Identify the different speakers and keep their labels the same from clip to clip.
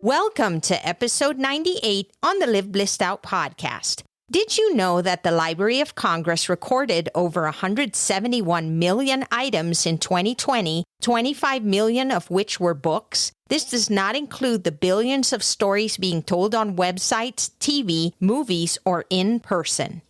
Speaker 1: Welcome to episode 98 on the Live Blissed Out podcast. Did you know that the Library of Congress recorded over 171 million items in 2020, 25 million of which were books? This does not include the billions of stories being told on websites, TV, movies, or in person.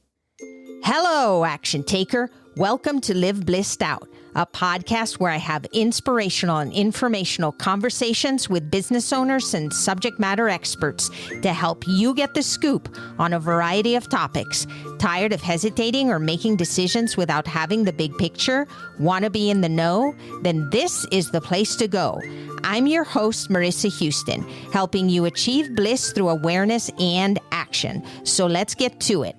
Speaker 1: Hello, action taker. Welcome to Live Blissed Out, a podcast where I have inspirational and informational conversations with business owners and subject matter experts to help you get the scoop on a variety of topics. Tired of hesitating or making decisions without having the big picture? Want to be in the know? Then this is the place to go. I'm your host, Marissa Houston, helping you achieve bliss through awareness and action. So let's get to it.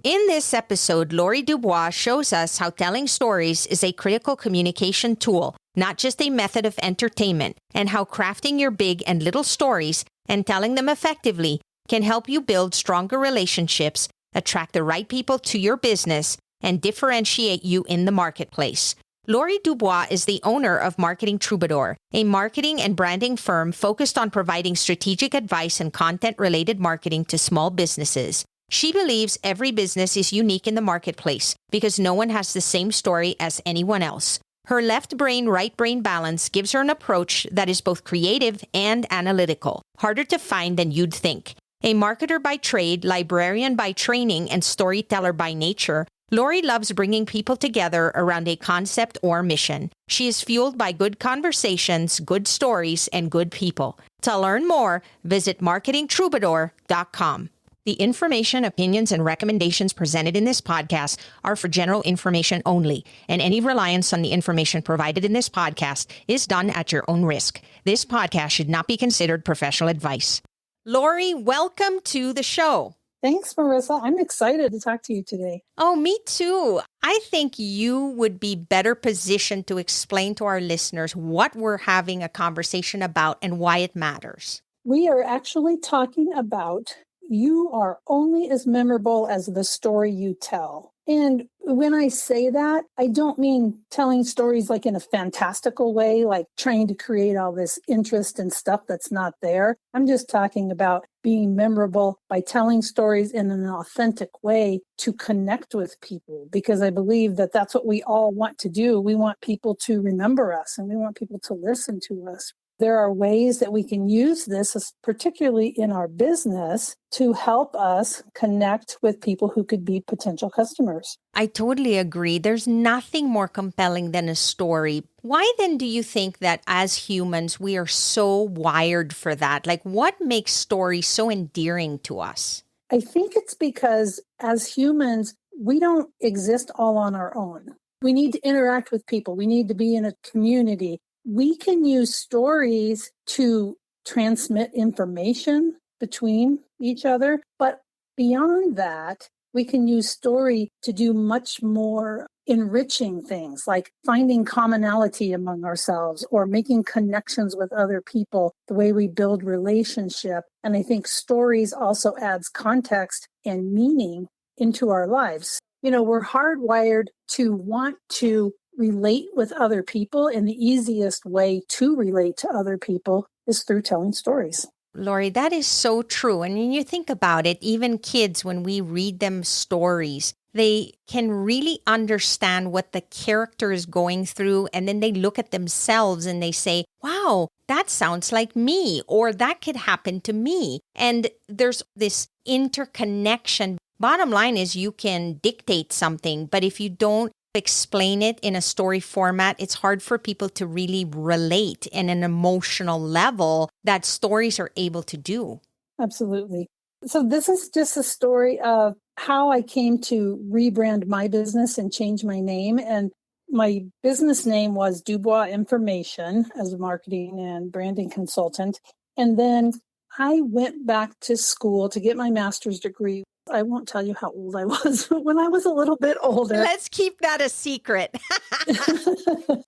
Speaker 1: In this episode, Lori Dubois shows us how telling stories is a critical communication tool, not just a method of entertainment, and how crafting your big and little stories and telling them effectively can help you build stronger relationships, attract the right people to your business, and differentiate you in the marketplace. Lori Dubois is the owner of Marketing Troubadour, a marketing and branding firm focused on providing strategic advice and content-related marketing to small businesses. She believes every business is unique in the marketplace because no one has the same story as anyone else. Her left brain, right brain balance gives her an approach that is both creative and analytical, harder to find than you'd think. A marketer by trade, librarian by training, and storyteller by nature, Lori loves bringing people together around a concept or mission. She is fueled by good conversations, good stories, and good people. To learn more, visit marketingtroubadour.com. The information, opinions, and recommendations presented in this podcast are for general information only, and any reliance on the information provided in this podcast is done at your own risk. This podcast should not be considered professional advice. Lori, welcome to the show.
Speaker 2: Thanks, Marissa. I'm excited to talk to you today.
Speaker 1: Oh, me too. I think you would be better positioned to explain to our listeners what we're having a conversation about and why it matters.
Speaker 2: We are actually talking about you are only as memorable as the story you tell. And when I say that, I don't mean telling stories like in a fantastical way, like trying to create all this interest and stuff that's not there. I'm just talking about being memorable by telling stories in an authentic way to connect with people, because I believe that that's what we all want to do. We want people to remember us and we want people to listen to us. There are ways that we can use this, particularly in our business, to help us connect with people who could be potential customers.
Speaker 1: I totally agree. There's nothing more compelling than a story. Why then do you think that as humans, we are so wired for that? Like, what makes stories so endearing to us?
Speaker 2: I think it's because as humans, we don't exist all on our own. We need to interact with people. We need to be in a community. We can use stories to transmit information between each other, but beyond that, we can use story to do much more enriching things, like finding commonality among ourselves or making connections with other people, the way we build relationship. And I think stories also adds context and meaning into our lives. You know, we're hardwired to want to relate with other people, and the easiest way to relate to other people is through telling stories.
Speaker 1: Lori, that is so true. And when you think about it, even kids, when we read them stories, they can really understand what the character is going through. And then they look at themselves and they say, wow, that sounds like me, or that could happen to me. And there's this interconnection. Bottom line is you can dictate something, but if you don't explain it in a story format, it's hard for people to really relate in an emotional level that stories are able to do.
Speaker 2: Absolutely. So this is just a story of how I came to rebrand my business and change my name. And my business name was Dubois Information as a marketing and branding consultant. And then I went back to school to get my master's degree. I won't tell you how old I was, but when I was a little bit older.
Speaker 1: Let's keep that a secret.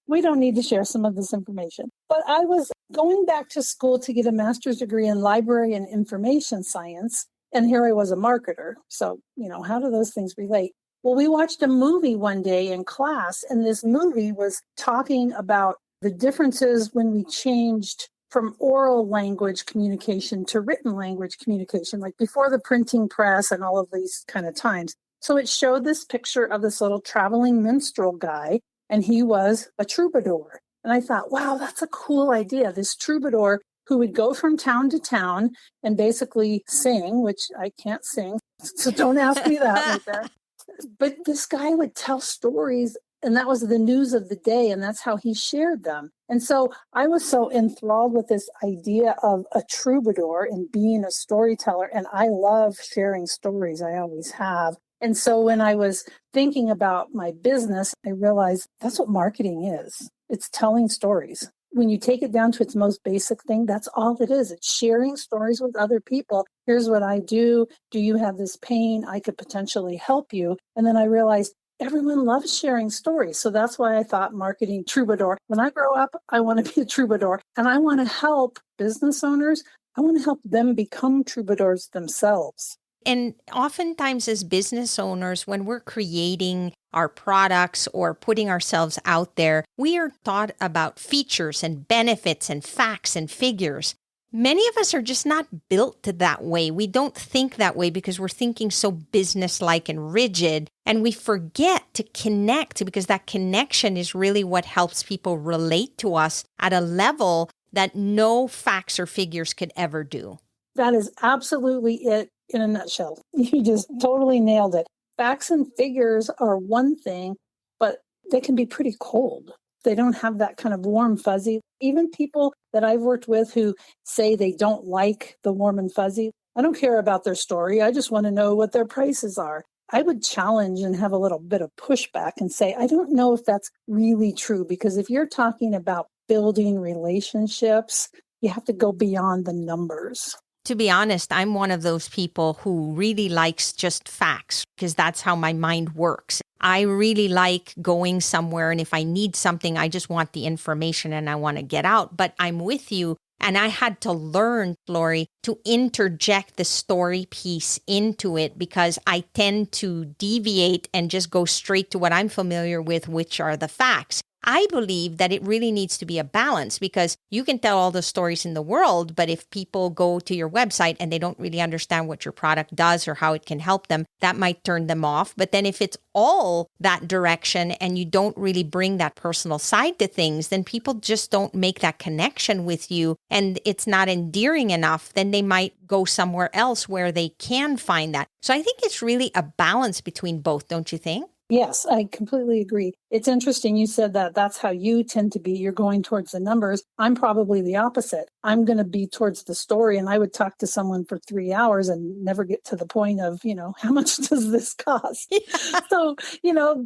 Speaker 2: We don't need to share some of this information. But I was going back to school to get a master's degree in library and information science. And here I was a marketer. So, how do those things relate? Well, we watched a movie one day in class, and this movie was talking about the differences when we changed from oral language communication to written language communication, like before the printing press and all of these kind of times. So it showed this picture of this little traveling minstrel guy, and he was a troubadour. And I thought, wow, that's a cool idea. This troubadour who would go from town to town and basically sing, which I can't sing, so don't ask me that right there. But this guy would tell stories, and that was the news of the day, and that's how he shared them. And so I was so enthralled with this idea of a troubadour and being a storyteller, and I love sharing stories. I always have. And so when I was thinking about my business, I realized that's what marketing is. It's telling stories. When you take it down to its most basic thing, that's all it is. It's sharing stories with other people. Here's what I do. Do you have this pain? I could potentially help you. And then I realized everyone loves sharing stories. So that's why I thought marketing troubadour. When I grow up, I want to be a troubadour, and I want to help business owners. I want to help them become troubadours themselves.
Speaker 1: And oftentimes as business owners, when we're creating our products or putting ourselves out there, we are taught about features and benefits and facts and figures. Many of us are just not built that way. We don't think that way because we're thinking so business-like and rigid, and we forget to connect, because that connection is really what helps people relate to us at a level that no facts or figures could ever do.
Speaker 2: That is absolutely it in a nutshell. You just totally nailed it. Facts and figures are one thing, but they can be pretty cold. They don't have that kind of warm fuzzy. Even people that I've worked with who say they don't like the warm and fuzzy, I don't care about their story. I just want to know what their prices are. I would challenge and have a little bit of pushback and say, I don't know if that's really true, because if you're talking about building relationships, you have to go beyond the numbers.
Speaker 1: To be honest, I'm one of those people who really likes just facts, because that's how my mind works. I really like going somewhere, and if I need something, I just want the information and I want to get out. But I'm with you, and I had to learn, Lori, to interject the story piece into it, because I tend to deviate and just go straight to what I'm familiar with, which are the facts. I believe that it really needs to be a balance, because you can tell all the stories in the world, but if people go to your website and they don't really understand what your product does or how it can help them, that might turn them off. But then if it's all that direction and you don't really bring that personal side to things, then people just don't make that connection with you, and it's not endearing enough, then they might go somewhere else where they can find that. So I think it's really a balance between both, don't you think?
Speaker 2: Yes, I completely agree. It's interesting you said that that's how you tend to be. You're going towards the numbers. I'm probably the opposite. I'm going to be towards the story, and I would talk to someone for 3 hours and never get to the point of, how much does this cost? Yeah. So,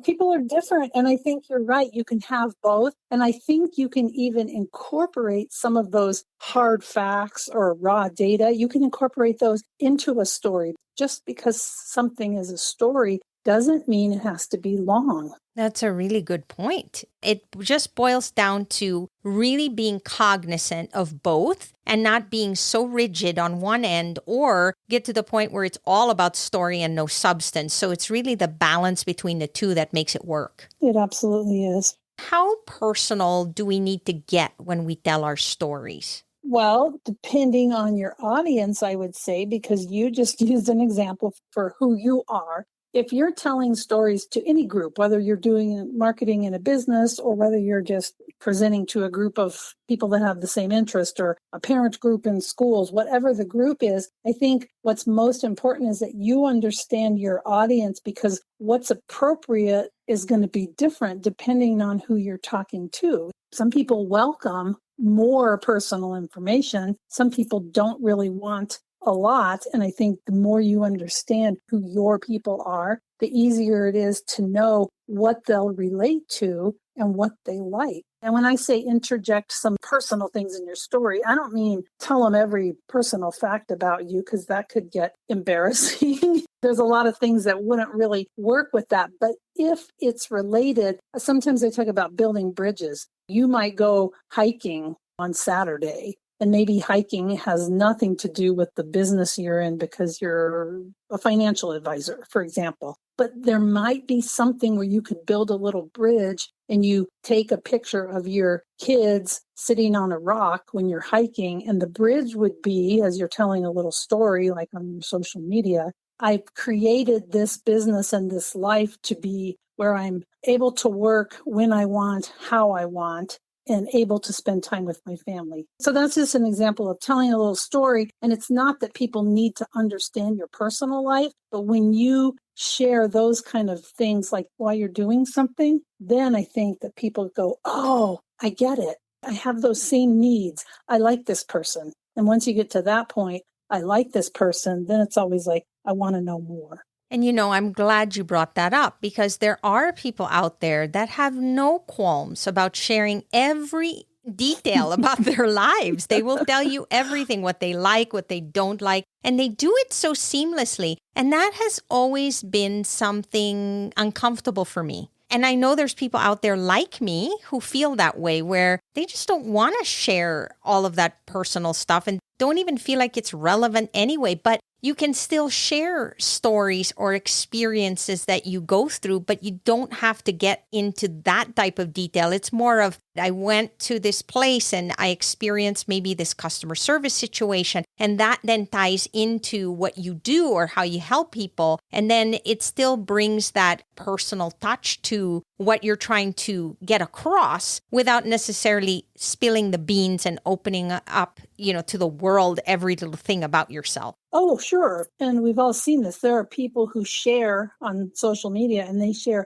Speaker 2: people are different. And I think you're right. You can have both. And I think you can even incorporate some of those hard facts or raw data. You can incorporate those into a story. Just because something is a story doesn't mean it has to be long.
Speaker 1: That's a really good point. It just boils down to really being cognizant of both and not being so rigid on one end, or get to the point where it's all about story and no substance. So it's really the balance between the two that makes it work.
Speaker 2: It absolutely is.
Speaker 1: How personal do we need to get when we tell our stories?
Speaker 2: Well, depending on your audience, I would say, because you just used an example for who you are. If you're telling stories to any group, whether you're doing marketing in a business or whether you're just presenting to a group of people that have the same interest, or a parent group in schools, whatever the group is, I think what's most important is that you understand your audience, because what's appropriate is going to be different depending on who you're talking to. Some people welcome more personal information. Some people don't really want a lot. And I think the more you understand who your people are, the easier it is to know what they'll relate to and what they like. And when I say interject some personal things in your story, I don't mean tell them every personal fact about you, because that could get embarrassing. There's a lot of things that wouldn't really work with that. But if it's related, sometimes I talk about building bridges. You might go hiking on Saturday, and maybe hiking has nothing to do with the business you're in because you're a financial advisor, for example. But there might be something where you could build a little bridge and you take a picture of your kids sitting on a rock when you're hiking, and the bridge would be, as you're telling a little story, like on your social media, I've created this business and this life to be where I'm able to work when I want, how I want, and able to spend time with my family. So that's just an example of telling a little story. And it's not that people need to understand your personal life, but when you share those kind of things, like while you're doing something, then I think that people go, oh, I get it. I have those same needs. I like this person. And once you get to that point, I like this person, then it's always like, I want to know more.
Speaker 1: And I'm glad you brought that up, because there are people out there that have no qualms about sharing every detail about their lives. They will tell you everything, what they like, what they don't like, and they do it so seamlessly. And that has always been something uncomfortable for me. And I know there's people out there like me who feel that way, where they just don't want to share all of that personal stuff and don't even feel like it's relevant anyway. But you can still share stories or experiences that you go through, but you don't have to get into that type of detail. It's more of, I went to this place and I experienced maybe this customer service situation, and that then ties into what you do or how you help people. And then it still brings that personal touch to what you're trying to get across without necessarily spilling the beans and opening up, to the world, every little thing about yourself.
Speaker 2: Oh, sure. And we've all seen this. There are people who share on social media, and they share,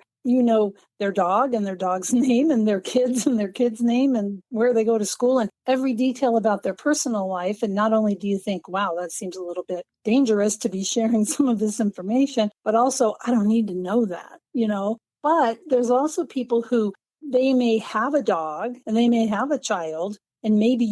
Speaker 2: their dog and their dog's name and their kids and their kid's name and where they go to school and every detail about their personal life. And not only do you think, wow, that seems a little bit dangerous to be sharing some of this information, but also I don't need to know that, But there's also people who, they may have a dog and they may have a child, and maybe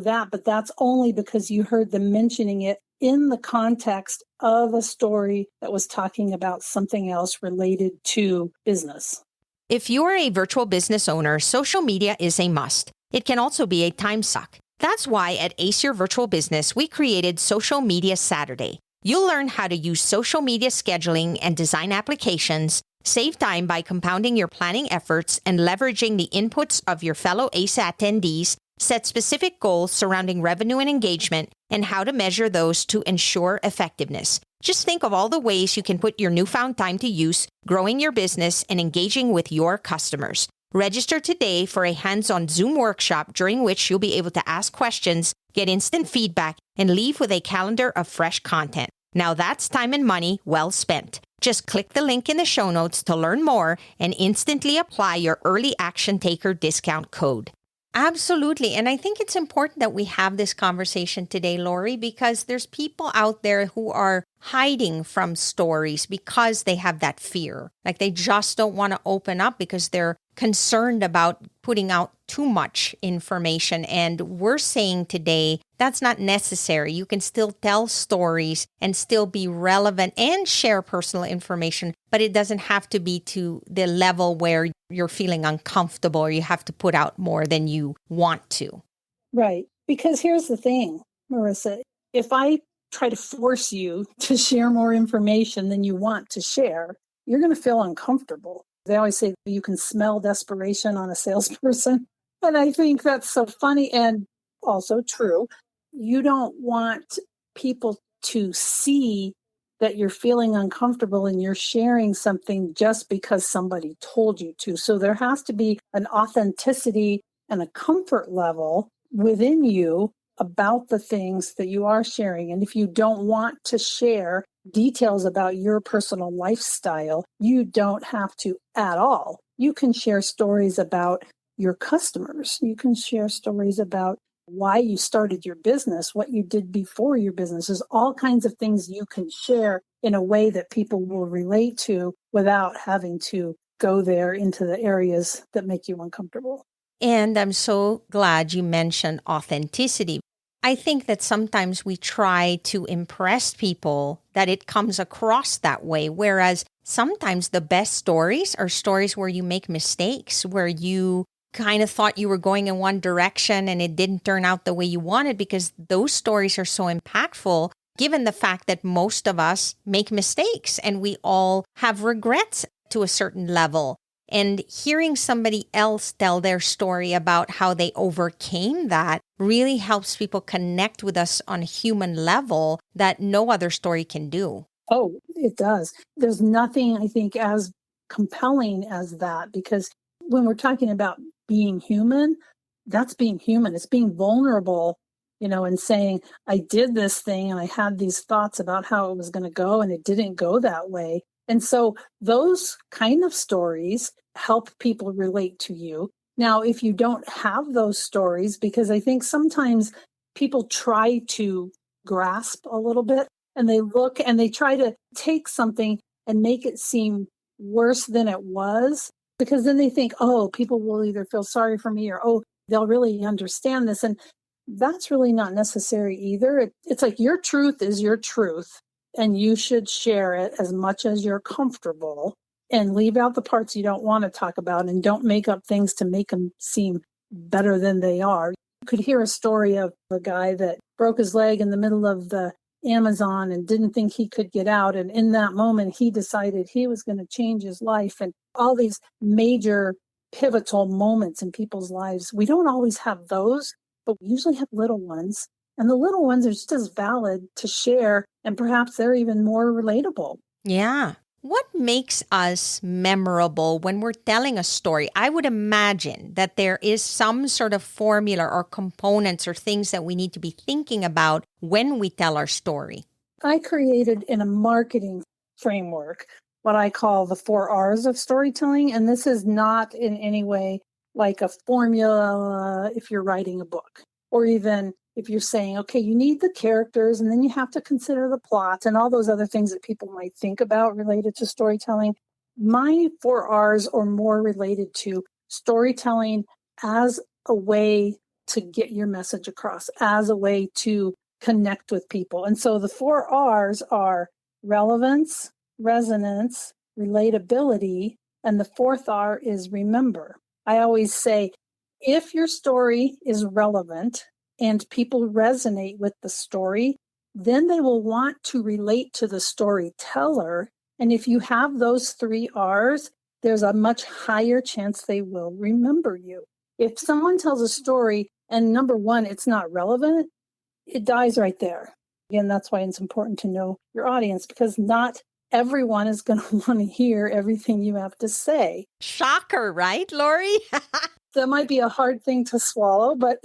Speaker 2: that, but that's only because you heard them mentioning it in the context of a story that was talking about something else related to business.
Speaker 1: If you're a virtual business owner, social media is a must. It can also be a time suck. That's why at Ace Your Virtual Business, we created Social Media Saturday. You'll learn how to use social media scheduling and design applications, save time by compounding your planning efforts and leveraging the inputs of your fellow ACE attendees, set specific goals surrounding revenue and engagement, and how to measure those to ensure effectiveness. Just think of all the ways you can put your newfound time to use, growing your business and engaging with your customers. Register today for a hands-on Zoom workshop during which you'll be able to ask questions, get instant feedback, and leave with a calendar of fresh content. Now that's time and money well spent. Just click the link in the show notes to learn more and instantly apply your early action taker discount code. Absolutely. And I think it's important that we have this conversation today, Lori, because there's people out there who are hiding from stories because they have that fear. Like they just don't want to open up because they're concerned about putting out too much information. And we're saying today that's not necessary. You can still tell stories and still be relevant and share personal information, but it doesn't have to be to the level where you're feeling uncomfortable or you have to put out more than you want to.
Speaker 2: Right. Because here's the thing, Marissa, if I try to force you to share more information than you want to share, you're going to feel uncomfortable. They always say you can smell desperation on a salesperson. And I think that's so funny and also true. You don't want people to see that you're feeling uncomfortable and you're sharing something just because somebody told you to. So there has to be an authenticity and a comfort level within you about the things that you are sharing. And if you don't want to share details about your personal lifestyle, you don't have to at all. You can share stories about your customers. You can share stories about why you started your business, what you did before your business. There's all kinds of things you can share in a way that people will relate to without having to go there into the areas that make you uncomfortable.
Speaker 1: And I'm so glad you mentioned authenticity. I think that sometimes we try to impress people that it comes across that way, whereas sometimes the best stories are stories where you make mistakes, where you kind of thought you were going in one direction and it didn't turn out the way you wanted, because those stories are so impactful, given the fact that most of us make mistakes and we all have regrets to a certain level. And hearing somebody else tell their story about how they overcame that really helps people connect with us on a human level that no other story can do.
Speaker 2: Oh, it does. There's nothing, I think, as compelling as that, because when we're talking about being human, that's being human. It's being vulnerable, and saying, I did this thing and I had these thoughts about how it was going to go and it didn't go that way. And so those kind of stories help people relate to you. Now, if you don't have those stories, because I think sometimes people try to grasp a little bit and they look and they try to take something and make it seem worse than it was, because then they think, oh, people will either feel sorry for me or, oh, they'll really understand this. And that's really not necessary either. It's like your truth is your truth, and you should share it as much as you're comfortable and leave out the parts you don't want to talk about, and don't make up things to make them seem better than they are. You could hear a story of a guy that broke his leg in the middle of the Amazon and didn't think he could get out. And in that moment, he decided he was going to change his life. And all these major pivotal moments in people's lives, we don't always have those, but we usually have little ones. And the little ones are just as valid to share, and perhaps they're even more relatable.
Speaker 1: Yeah. What makes us memorable when we're telling a story? I would imagine that there is some sort of formula or components or things that we need to be thinking about when we tell our story.
Speaker 2: I created in a marketing framework what I call the 4 Rs of storytelling. And this is not in any way like a formula if you're writing a book, or even if you're saying, okay, you need the characters and then you have to consider the plot and all those other things that people might think about related to storytelling. My 4 Rs are more related to storytelling as a way to get your message across, as a way to connect with people. And so the 4 Rs are relevance, resonance, relatability, and the fourth R is remember. I always say, if your story is relevant and people resonate with the story, then they will want to relate to the storyteller. And if you have those 3 Rs, there's a much higher chance they will remember you. If someone tells a story and number one, it's not relevant, it dies right there. Again, that's why it's important to know your audience, because not everyone is going to want to hear everything you have to say.
Speaker 1: Shocker, right, Lori?
Speaker 2: That might be a hard thing to swallow, but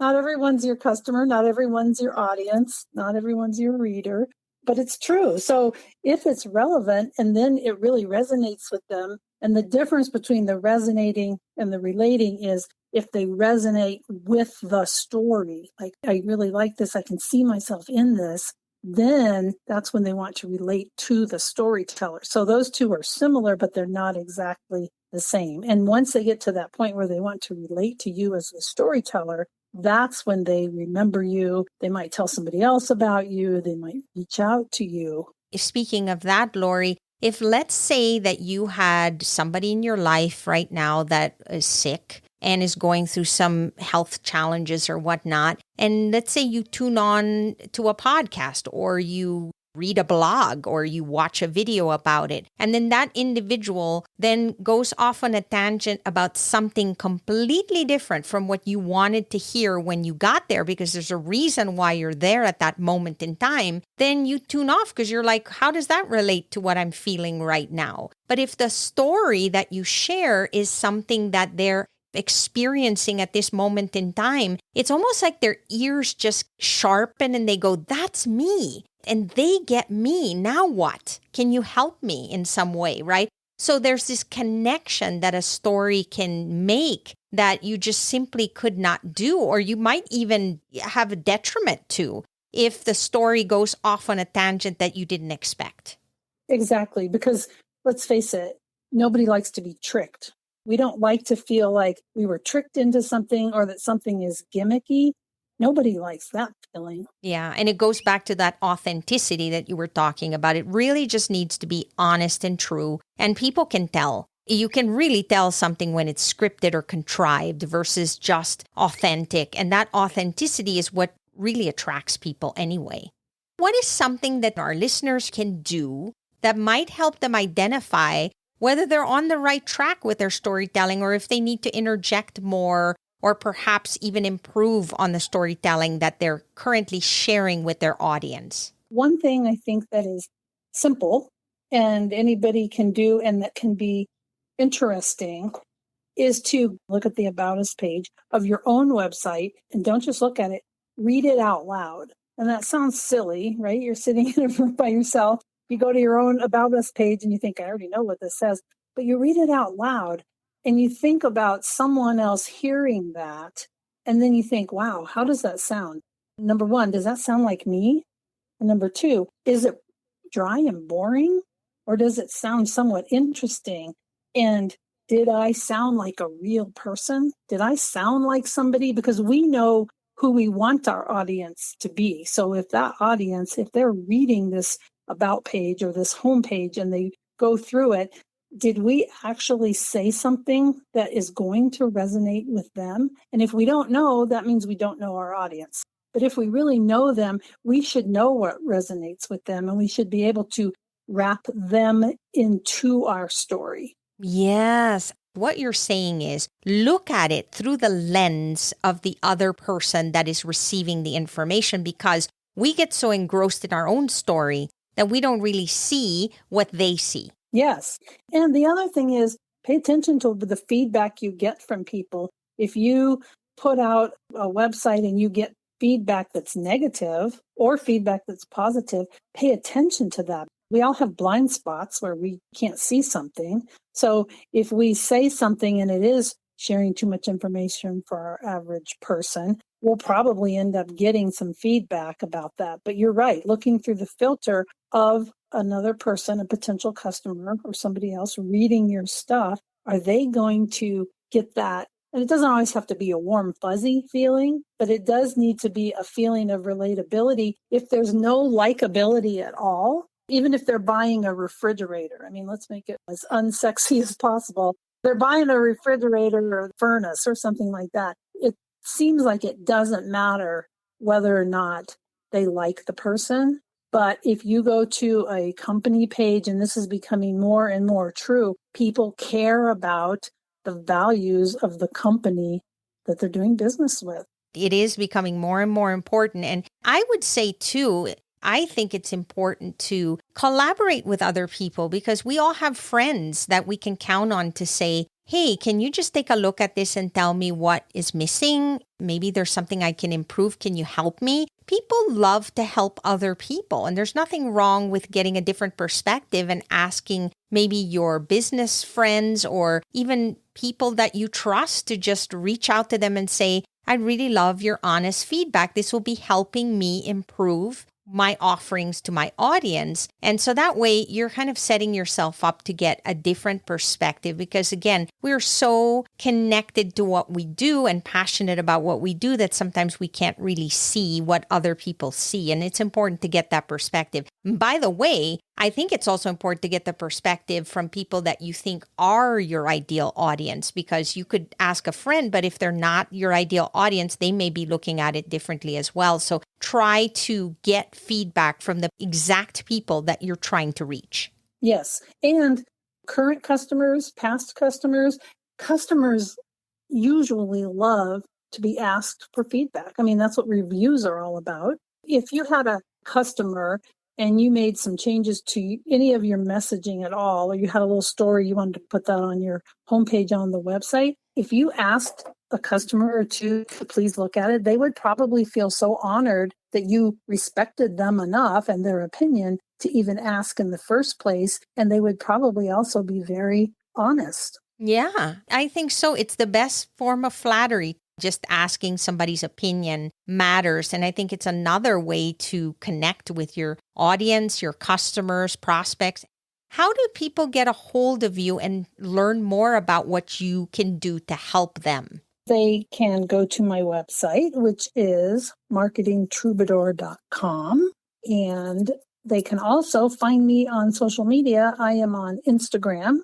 Speaker 2: not everyone's your customer, not everyone's your audience, not everyone's your reader, but it's true. So if it's relevant and then it really resonates with them, and the difference between the resonating and the relating is if they resonate with the story, like, I really like this, I can see myself in this, then that's when they want to relate to the storyteller. So those two are similar, but they're not exactly the same. And once they get to that point where they want to relate to you as a storyteller, that's when they remember you. They might tell somebody else about you. They might reach out to you.
Speaker 1: Speaking of that, Lori, if let's say that you had somebody in your life right now that is sick and is going through some health challenges or whatnot, and let's say you tune on to a podcast or you read a blog or you watch a video about it, and then that individual then goes off on a tangent about something completely different from what you wanted to hear when you got there, because there's a reason why you're there at that moment in time, then you tune off because you're like, how does that relate to what I'm feeling right now? But if the story that you share is something that they're experiencing at this moment in time, it's almost like their ears just sharpen and they go, that's me. And they get me. Now what? Can you help me in some way, right? So there's this connection that a story can make that you just simply could not do, or you might even have a detriment to if the story goes off on a tangent that you didn't expect.
Speaker 2: Exactly, because let's face it, nobody likes to be tricked. We don't like to feel like we were tricked into something or that something is gimmicky. Nobody likes that feeling.
Speaker 1: Yeah, and it goes back to that authenticity that you were talking about. It really just needs to be honest and true, and people can tell. You can really tell something when it's scripted or contrived versus just authentic, and that authenticity is what really attracts people anyway. What is something that our listeners can do that might help them identify whether they're on the right track with their storytelling or if they need to interject more or perhaps even improve on the storytelling that they're currently sharing with their audience.
Speaker 2: One thing I think that is simple and anybody can do and that can be interesting is to look at the About Us page of your own website and don't just look at it, read it out loud. And that sounds silly, right? You're sitting in a room by yourself. You go to your own About Us page and you think, I already know what this says, but you read it out loud and you think about someone else hearing that. And then you think, wow, how does that sound? Number one, does that sound like me? And number two, is it dry and boring or does it sound somewhat interesting? And did I sound like a real person? Did I sound like somebody? Because we know who we want our audience to be. So if that audience, if they're reading this About page or this home page and they go through it, did we actually say something that is going to resonate with them? And if we don't know, that means we don't know our audience. But if we really know them, we should know what resonates with them and we should be able to wrap them into our story.
Speaker 1: Yes. What you're saying is look at it through the lens of the other person that is receiving the information, because we get so engrossed in our own story that we don't really see what they see.
Speaker 2: Yes. And the other thing is pay attention to the feedback you get from people. If you put out a website and you get feedback that's negative or feedback that's positive, pay attention to that. We all have blind spots where we can't see something. So if we say something and it is sharing too much information for our average person, we'll probably end up getting some feedback about that. But you're right, looking through the filter of another person, a potential customer or somebody else reading your stuff, are they going to get that? And it doesn't always have to be a warm, fuzzy feeling, but it does need to be a feeling of relatability. If there's no likability at all, even if they're buying a refrigerator, I mean, let's make it as unsexy as possible. They're buying a refrigerator or a furnace or something like that. It seems like it doesn't matter whether or not they like the person. But if you go to a company page, and this is becoming more and more true, people care about the values of the company that they're doing business with.
Speaker 1: It is becoming more and more important. And I would say, too, I think it's important to collaborate with other people because we all have friends that we can count on to say, hey, can you just take a look at this and tell me what is missing? Maybe there's something I can improve. Can you help me? People love to help other people. And there's nothing wrong with getting a different perspective and asking maybe your business friends or even people that you trust to just reach out to them and say, I'd really love your honest feedback. This will be helping me improve my offerings to my audience. And so that way you're kind of setting yourself up to get a different perspective because again, we're so connected to what we do and passionate about what we do that sometimes we can't really see what other people see. And it's important to get that perspective. By the way, I think it's also important to get the perspective from people that you think are your ideal audience, because you could ask a friend, but if they're not your ideal audience, they may be looking at it differently as well. So try to get feedback from the exact people that you're trying to reach.
Speaker 2: Yes. And current customers, past customers, customers usually love to be asked for feedback. I mean, that's what reviews are all about. If you had a customer and you made some changes to any of your messaging at all, or you had a little story, you wanted to put that on your homepage on the website, if you asked a customer or two to please look at it, they would probably feel so honored that you respected them enough and their opinion to even ask in the first place. And they would probably also be very honest.
Speaker 1: Yeah, I think so. It's the best form of flattery. Just asking somebody's opinion matters. And I think it's another way to connect with your audience, your customers, prospects. How do people get a hold of you and learn more about what you can do to help them?
Speaker 2: They can go to my website, which is marketingtroubadour.com. And they can also find me on social media. I am on Instagram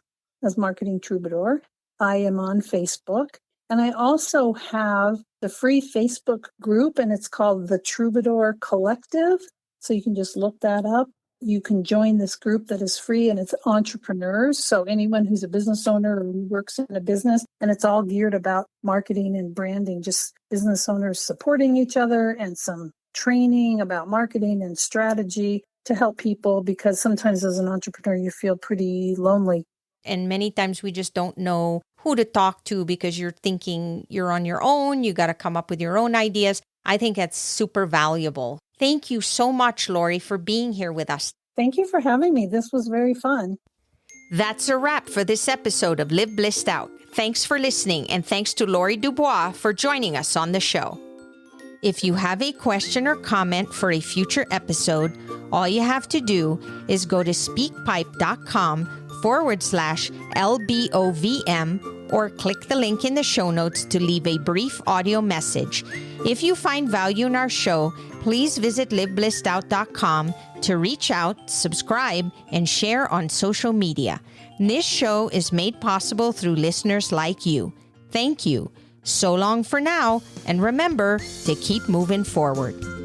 Speaker 2: as Marketing Troubadour. I am on Facebook. And I also have the free Facebook group, and it's called the Troubadour Collective. So you can just look that up. You can join this group that is free, and it's entrepreneurs. So anyone who's a business owner or who works in a business, and it's all geared about marketing and branding, just business owners supporting each other and some training about marketing and strategy to help people, because sometimes as an entrepreneur, you feel pretty lonely.
Speaker 1: And many times we just don't know who to talk to because you're thinking you're on your own. You got to come up with your own ideas. I think that's super valuable. Thank you so much, Lori, for being here with us.
Speaker 2: Thank you for having me. This was very fun.
Speaker 1: That's a wrap for this episode of Live Blissed Out. Thanks for listening, and thanks to Lori Dubois for joining us on the show. If you have a question or comment for a future episode, all you have to do is go to speakpipe.com/LBOVM or click the link in the show notes to leave a brief audio message. If you find value in our show, please visit liveblessedout.com to reach out, subscribe, and share on social media. This show is made possible through listeners like you. Thank you. So long for now, and remember to keep moving forward.